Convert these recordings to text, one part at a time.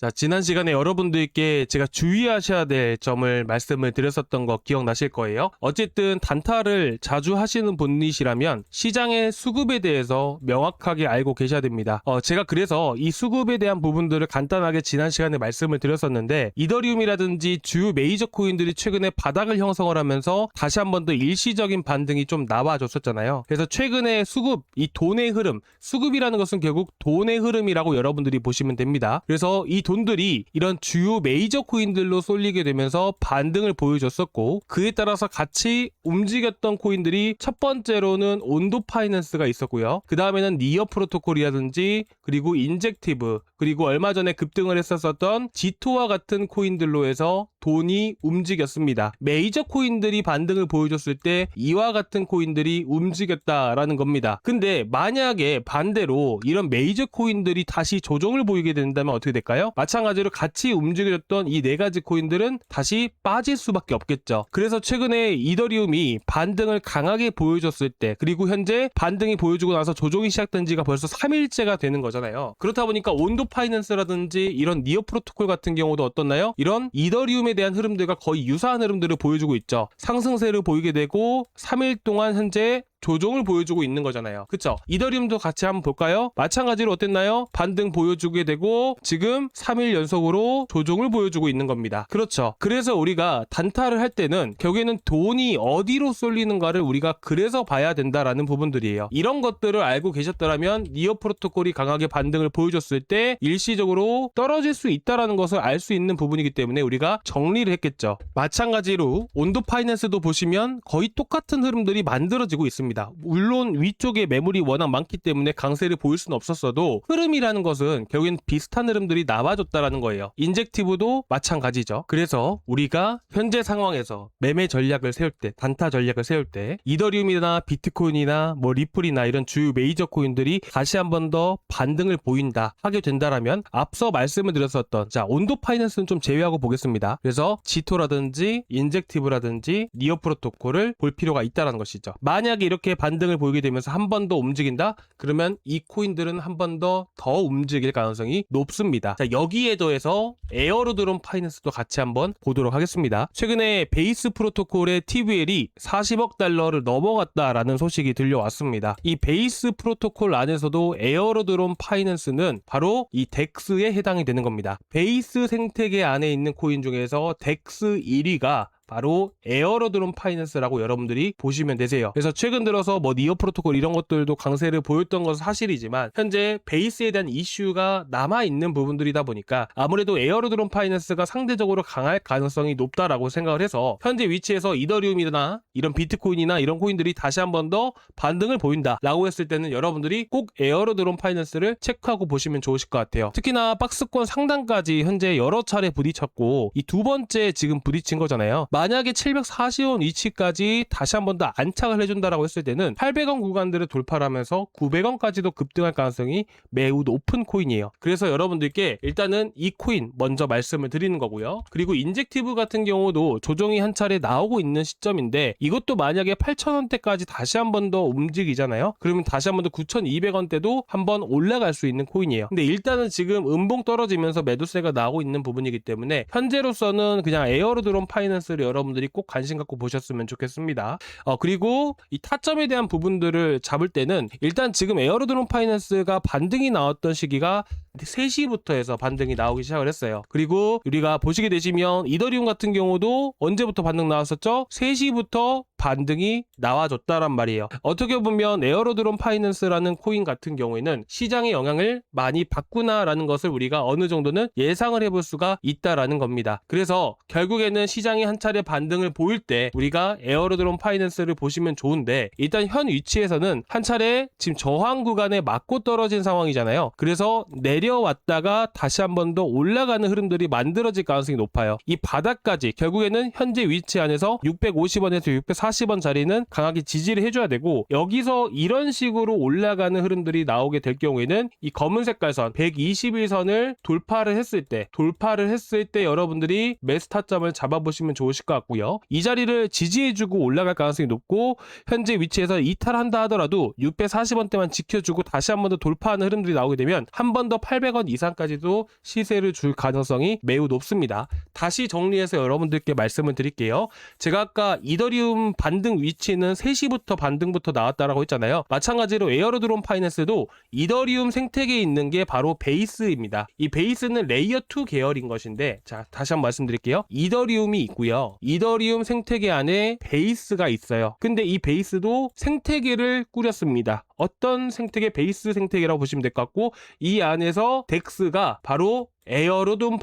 자, 지난 시간에 여러분들께 제가 주의하셔야 될 점을 말씀을 드렸었던 거 기억나실 거예요. 어쨌든 단타를 자주 하시는 분이시라면 시장의 수급에 대해서 명확하게 알고 계셔야 됩니다. 제가 그래서 이 수급에 대한 부분들을 간단하게 지난 시간에 말씀을 드렸었는데, 이더리움이라든지 주요 메이저 코인들이 최근에 바닥을 형성을 하면서 다시 한 번 더 일시적인 반등이 좀 나와줬었잖아요. 그래서 최근에 수급, 이 돈의 흐름, 수급이라는 것은 결국 돈의 흐름이라고 여러분들이 보시면 됩니다. 그래서 이 돈들이 이런 주요 메이저 코인들로 쏠리게 되면서 반등을 보여줬었고, 그에 따라서 같이 움직였던 코인들이 첫 번째로는 온도 파이낸스가 있었고요. 그 다음에는 니어 프로토콜이라든지, 그리고 인젝티브, 그리고 얼마 전에 급등을 했었던 지토와 같은 코인들로 해서 돈이 움직였습니다. 메이저 코인들이 반등을 보여줬을 때 이와 같은 코인들이 움직였다라는 겁니다. 근데 만약에 반대로 이런 메이저 코인들이 다시 조정을 보이게 된다면 어떻게 될까요? 마찬가지로 같이 움직여줬던 이 네 가지 코인들은 다시 빠질 수밖에 없겠죠. 그래서 최근에 이더리움이 반등을 강하게 보여줬을 때, 그리고 현재 반등이 보여주고 나서 조정이 시작된 지가 벌써 3일째가 되는 거잖아요. 그렇다 보니까 온도 파이낸스라든지 이런 니어 프로토콜 같은 경우도 어떻나요? 이런 이더리움에 대한 흐름들과 거의 유사한 흐름들을 보여주고 있죠. 상승세를 보이게 되고 3일 동안 현재 조정을 보여주고 있는 거잖아요. 그쵸? 이더리움도 같이 한번 볼까요? 마찬가지로 어땠나요? 반등 보여주게 되고 지금 3일 연속으로 조정을 보여주고 있는 겁니다. 그렇죠? 그래서 우리가 단타를 할 때는 결국에는 돈이 어디로 쏠리는가를 우리가 그래서 봐야 된다라는 부분들이에요. 이런 것들을 알고 계셨더라면 니어 프로토콜이 강하게 반등을 보여줬을 때 일시적으로 떨어질 수 있다라는 것을 알 수 있는 부분이기 때문에 우리가 정리를 했겠죠. 마찬가지로 온도 파이낸스도 보시면 거의 똑같은 흐름들이 만들어지고 있습니다. 물론 위쪽에 매물이 워낙 많기 때문에 강세를 보일 수는 없었어도 흐름이라는 것은 결국엔 비슷한 흐름들이 나와줬다라는 거예요. 인젝티브도 마찬가지죠. 그래서 우리가 현재 상황에서 매매 전략을 세울 때, 단타 전략을 세울 때 이더리움이나 비트코인이나 뭐 리플이나 이런 주요 메이저 코인들이 다시 한 번 더 반등을 보인다 하게 된다라면 앞서 말씀을 드렸었던, 자, 온도 파이낸스는 좀 제외하고 보겠습니다. 그래서 지토라든지 인젝티브라든지 니어 프로토콜을 볼 필요가 있다는 것이죠. 만약에 이렇게 반등을 보이게 되면서 한 번 더 움직인다? 그러면 이 코인들은 한 번 더 움직일 가능성이 높습니다. 자, 여기에 더해서 에어로드론 파이낸스도 같이 한번 보도록 하겠습니다. 최근에 베이스 프로토콜의 TVL이 40억 달러를 넘어갔다라는 소식이 들려왔습니다. 이 베이스 프로토콜 안에서도 에어로드론 파이낸스는 바로 이 덱스에 해당이 되는 겁니다. 베이스 생태계 안에 있는 코인 중에서 덱스 1위가 바로 에어로드론 파이낸스라고 여러분들이 보시면 되세요. 그래서 최근 들어서 뭐 니어 프로토콜 이런 것들도 강세를 보였던 것은 사실이지만 현재 베이스에 대한 이슈가 남아있는 부분들이다 보니까 아무래도 에어로드론 파이낸스가 상대적으로 강할 가능성이 높다라고 생각을 해서 현재 위치에서 이더리움이나 이런 비트코인이나 이런 코인들이 다시 한 번 더 반등을 보인다라고 했을 때는 여러분들이 꼭 에어로드론 파이낸스를 체크하고 보시면 좋으실 것 같아요. 특히나 박스권 상단까지 현재 여러 차례 부딪혔고 이 두 번째 지금 부딪힌 거잖아요. 만약에 740원 위치까지 다시 한 번 더 안착을 해준다라고 했을 때는 800원 구간들을 돌파를 하면서 900원까지도 급등할 가능성이 매우 높은 코인이에요. 그래서 여러분들께 일단은 이 코인 먼저 말씀을 드리는 거고요. 그리고 인젝티브 같은 경우도 조정이 한 차례 나오고 있는 시점인데 이것도 만약에 8,000원대까지 다시 한 번 더 움직이잖아요. 그러면 다시 한 번 더 9,200원대도 한번 올라갈 수 있는 코인이에요. 근데 일단은 지금 음봉 떨어지면서 매도세가 나오고 있는 부분이기 때문에 현재로서는 그냥 에어로드론 파이낸스를 여러분들이 꼭 관심 갖고 보셨으면 좋겠습니다. 그리고 이 타점에 대한 부분들을 잡을 때는 일단 지금 에어로드론 파이낸스가 반등이 나왔던 시기가 3시부터 해서 반등이 나오기 시작을 했어요. 그리고 우리가 보시게 되시면 이더리움 같은 경우도 언제부터 반등 나왔었죠? 3시부터 반등이 나와줬다란 말이에요. 어떻게 보면 에어로드론 파이낸스라는 코인 같은 경우에는 시장의 영향을 많이 받구나라는 것을 우리가 어느 정도는 예상을 해볼 수가 있다라는 겁니다. 그래서 결국에는 시장이 한 차례 반등을 보일 때 우리가 에어로드론 파이낸스를 보시면 좋은데, 일단 현 위치에서는 한 차례 지금 저항 구간에 맞고 떨어진 상황이잖아요. 그래서 내려왔다가 다시 한 번 더 올라가는 흐름들이 만들어질 가능성이 높아요. 이 바닥까지 결국에는 현재 위치 안에서 650원에서 640 240원 자리는 강하게 지지를 해줘야 되고, 여기서 이런 식으로 올라가는 흐름들이 나오게 될 경우에는 이 검은 색깔 선 121선을 돌파를 했을 때 여러분들이 매수 타점을 잡아보시면 좋으실 것 같고요. 이 자리를 지지해주고 올라갈 가능성이 높고, 현재 위치에서 이탈한다 하더라도 640원대만 지켜주고 다시 한 번 더 돌파하는 흐름들이 나오게 되면 한 번 더 800원 이상까지도 시세를 줄 가능성이 매우 높습니다. 다시 정리해서 여러분들께 말씀을 드릴게요. 제가 아까 이더리움 반등 위치는 3시부터 반등부터 나왔다라고 했잖아요. 마찬가지로 에어로드론 파이낸스도 이더리움 생태계에 있는 게 바로 베이스입니다. 이 베이스는 레이어 2 계열인 것인데, 자, 다시 한번 말씀드릴게요. 이더리움이 있고요. 이더리움 생태계 안에 베이스가 있어요. 근데 이 베이스도 생태계를 꾸렸습니다. 어떤 생태계? 베이스 생태계라고 보시면 될 것 같고, 이 안에서 덱스가 바로 에어로드럼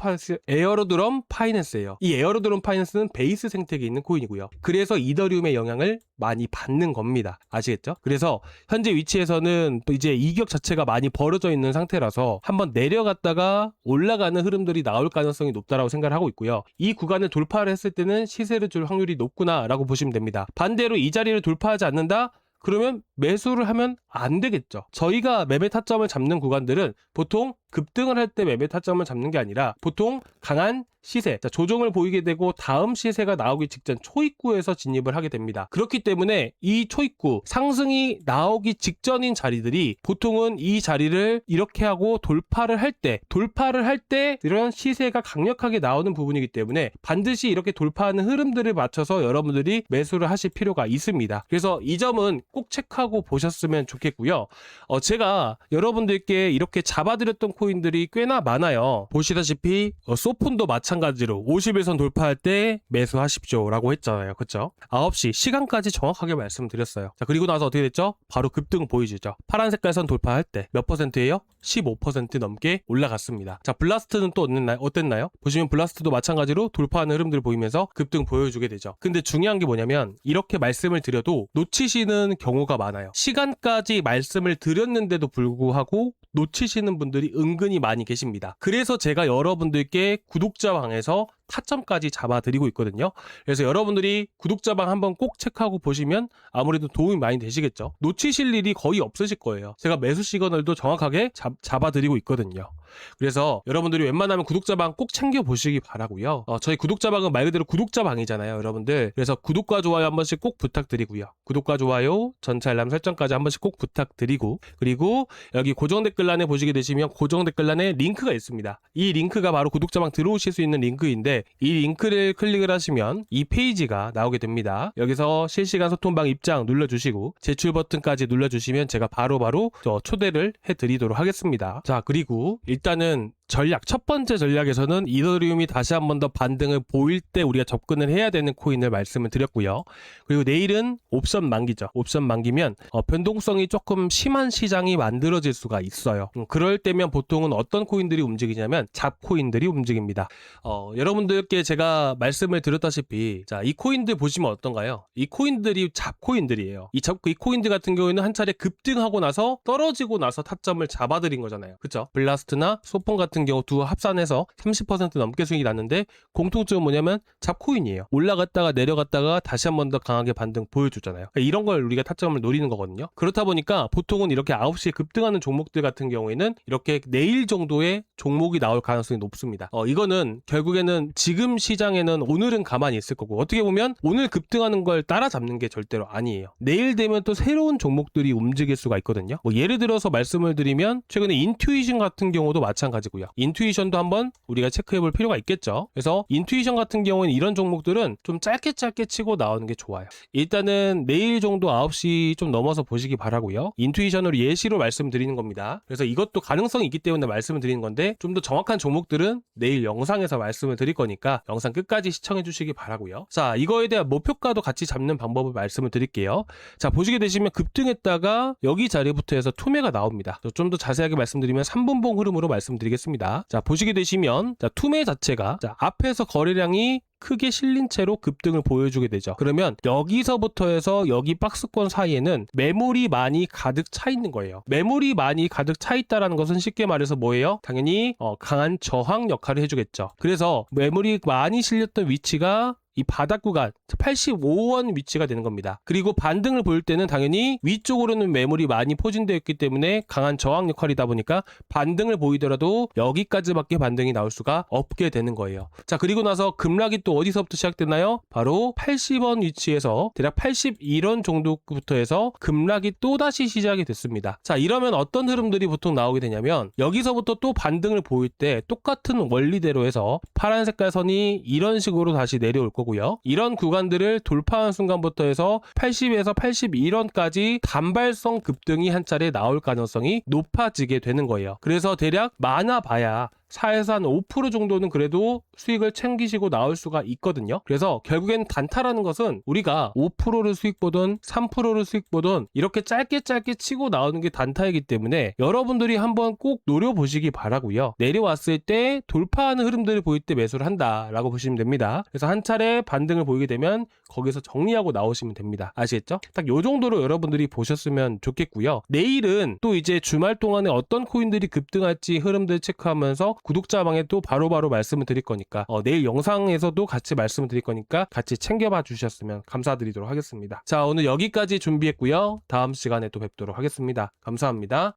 파이낸스예요. 이 에어로드럼 파이낸스는 베이스 생태계에 있는 코인이고요. 그래서 이더리움의 영향을 많이 받는 겁니다. 아시겠죠? 그래서 현재 위치에서는 이제 이격 자체가 많이 벌어져 있는 상태라서 한번 내려갔다가 올라가는 흐름들이 나올 가능성이 높다라고 생각을 하고 있고요. 이 구간을 돌파를 했을 때는 시세를 줄 확률이 높구나라고 보시면 됩니다. 반대로 이 자리를 돌파하지 않는다? 그러면 매수를 하면 안 되겠죠. 저희가 매매 타점을 잡는 구간들은 보통 급등을 할 때 매매 타점을 잡는 게 아니라 보통 강한 시세, 조정을 보이게 되고 다음 시세가 나오기 직전 초입구에서 진입을 하게 됩니다. 그렇기 때문에 이 초입구, 상승이 나오기 직전인 자리들이 보통은 이 자리를 이렇게 하고 돌파를 할 때 이런 시세가 강력하게 나오는 부분이기 때문에 반드시 이렇게 돌파하는 흐름들을 맞춰서 여러분들이 매수를 하실 필요가 있습니다. 그래서 이 점은 꼭 체크하고 보셨으면 좋겠고요. 제가 여러분들께 이렇게 잡아드렸던 코인들이 꽤나 많아요. 보시다시피 소폰도 마찬가지로 51선 돌파할 때 매수하십시오 라고 했잖아요. 그쵸? 9시 시간까지 정확하게 말씀드렸어요. 자, 그리고 나서 어떻게 됐죠? 바로 급등 보이시죠? 파란 색깔 선 돌파할 때 몇 퍼센트예요? 15% 넘게 올라갔습니다. 자, 블라스트는 또 어땠나요? 보시면 블라스트도 마찬가지로 돌파하는 흐름들을 보이면서 급등 보여주게 되죠. 근데 중요한 게 뭐냐면 이렇게 말씀을 드려도 놓치시는 경우가 많아요. 시간까지 말씀을 드렸는데도 불구하고 놓치시는 분들이 은근히 많이 계십니다. 그래서 제가 여러분들께 구독자방에서 타점까지 잡아드리고 있거든요. 그래서 여러분들이 구독자방 한번 꼭 체크하고 보시면 아무래도 도움이 많이 되시겠죠. 놓치실 일이 거의 없으실 거예요. 제가 매수 시그널도 정확하게 잡아드리고 있거든요. 그래서 여러분들이 웬만하면 구독자방 꼭 챙겨보시기 바라고요. 저희 구독자방은 말 그대로 구독자방이잖아요, 여러분들. 그래서 구독과 좋아요 한 번씩 꼭 부탁드리고요. 구독과 좋아요, 전체 알람 설정까지 한 번씩 꼭 부탁드리고, 그리고 여기 고정 댓글란에 보시게 되시면 고정 댓글란에 링크가 있습니다. 이 링크가 바로 구독자방 들어오실 수 있는 링크인데, 이 링크를 클릭을 하시면 이 페이지가 나오게 됩니다. 여기서 실시간 소통방 입장 눌러주시고 제출 버튼까지 눌러주시면 제가 바로바로 초대를 해드리도록 하겠습니다. 자, 그리고 일단은 첫 번째 전략에서는 이더리움이 다시 한 번 더 반등을 보일 때 우리가 접근을 해야 되는 코인을 말씀을 드렸고요. 그리고 내일은 옵션 만기죠. 옵션 만기면 변동성이 조금 심한 시장이 만들어질 수가 있어요. 그럴 때면 보통은 어떤 코인들이 움직이냐면 잡코인들이 움직입니다. 여러분들께 제가 말씀을 드렸다시피, 자, 이 코인들 보시면 어떤가요? 이 코인들이 잡코인들이에요. 이 코인들 같은 경우에는 한 차례 급등하고 나서 떨어지고 나서 타점을 잡아드린 거잖아요. 그쵸? 블라스트나 소폰 같은 경우 두 합산해서 30% 넘게 수익이 났는데 공통점은 뭐냐면 잡코인이에요. 올라갔다가 내려갔다가 다시 한 번 더 강하게 반등 보여주잖아요. 그러니까 이런 걸 우리가 타점을 노리는 거거든요. 그렇다 보니까 보통은 이렇게 9시에 급등하는 종목들 같은 경우에는 이렇게 내일 정도의 종목이 나올 가능성이 높습니다. 이거는 결국에는 지금 시장에는 오늘은 가만히 있을 거고, 어떻게 보면 오늘 급등하는 걸 따라잡는 게 절대로 아니에요. 내일 되면 또 새로운 종목들이 움직일 수가 있거든요. 예를 들어서 말씀을 드리면 최근에 인투이션 같은 경우도 마찬가지고요. 인투이션도 한번 우리가 체크해 볼 필요가 있겠죠. 그래서 인투이션 같은 경우는 이런 종목들은 좀 짧게 치고 나오는 게 좋아요. 일단은 내일 정도 9시 좀 넘어서 보시기 바라고요. 인투이션으로 예시로 말씀드리는 겁니다. 그래서 이것도 가능성이 있기 때문에 말씀을 드리는 건데, 좀 더 정확한 종목들은 내일 영상에서 말씀을 드릴 거니까 영상 끝까지 시청해 주시기 바라고요. 자, 이거에 대한 목표가도 같이 잡는 방법을 말씀을 드릴게요. 자, 보시게 되시면 급등했다가 여기 자리부터 해서 투매가 나옵니다. 좀 더 자세하게 말씀드리면 3분봉 흐름으로 말씀드리겠습니다. 자, 보시게 되시면 투매 자체가 앞에서 거래량이 크게 실린 채로 급등을 보여주게 되죠. 그러면 여기서부터 해서 여기 박스권 사이에는 매물이 많이 가득 차 있는 거예요. 매물이 많이 가득 차 있다라는 것은 쉽게 말해서 뭐예요? 당연히 강한 저항 역할을 해주겠죠. 그래서 매물이 많이 실렸던 위치가 이 바닥 구간 85원 위치가 되는 겁니다. 그리고 반등을 보일 때는 당연히 위쪽으로는 매물이 많이 포진되어 있기 때문에 강한 저항 역할이다 보니까 반등을 보이더라도 여기까지밖에 반등이 나올 수가 없게 되는 거예요. 자, 그리고 나서 급락이 또 어디서부터 시작됐나요? 바로 80원 위치에서 대략 81원 정도부터 해서 급락이 또다시 시작이 됐습니다. 자, 이러면 어떤 흐름들이 보통 나오게 되냐면 여기서부터 또 반등을 보일 때 똑같은 원리대로 해서 파란 색깔 선이 이런 식으로 다시 내려올 거고요. 이런 구간들을 돌파한 순간부터 해서 80에서 81원까지 단발성 급등이 한 차례 나올 가능성이 높아지게 되는 거예요. 그래서 대략 많아 봐야 4에서 한 5% 정도는 그래도 수익을 챙기시고 나올 수가 있거든요. 그래서 결국엔 단타라는 것은 우리가 5%를 수익 보든 3%를 수익 보든 이렇게 짧게 치고 나오는 게 단타이기 때문에 여러분들이 한번 꼭 노려보시기 바라고요. 내려왔을 때 돌파하는 흐름들을 보일 때 매수를 한다라고 보시면 됩니다. 그래서 한 차례 반등을 보이게 되면 거기서 정리하고 나오시면 됩니다. 아시겠죠? 딱 요 정도로 여러분들이 보셨으면 좋겠고요. 내일은 또 이제 주말 동안에 어떤 코인들이 급등할지 흐름들 체크하면서 구독자방에 또 바로바로 말씀을 드릴 거니까 내일 영상에서도 같이 말씀을 드릴 거니까 같이 챙겨봐 주셨으면 감사드리도록 하겠습니다. 자, 오늘 여기까지 준비했고요. 다음 시간에 또 뵙도록 하겠습니다. 감사합니다.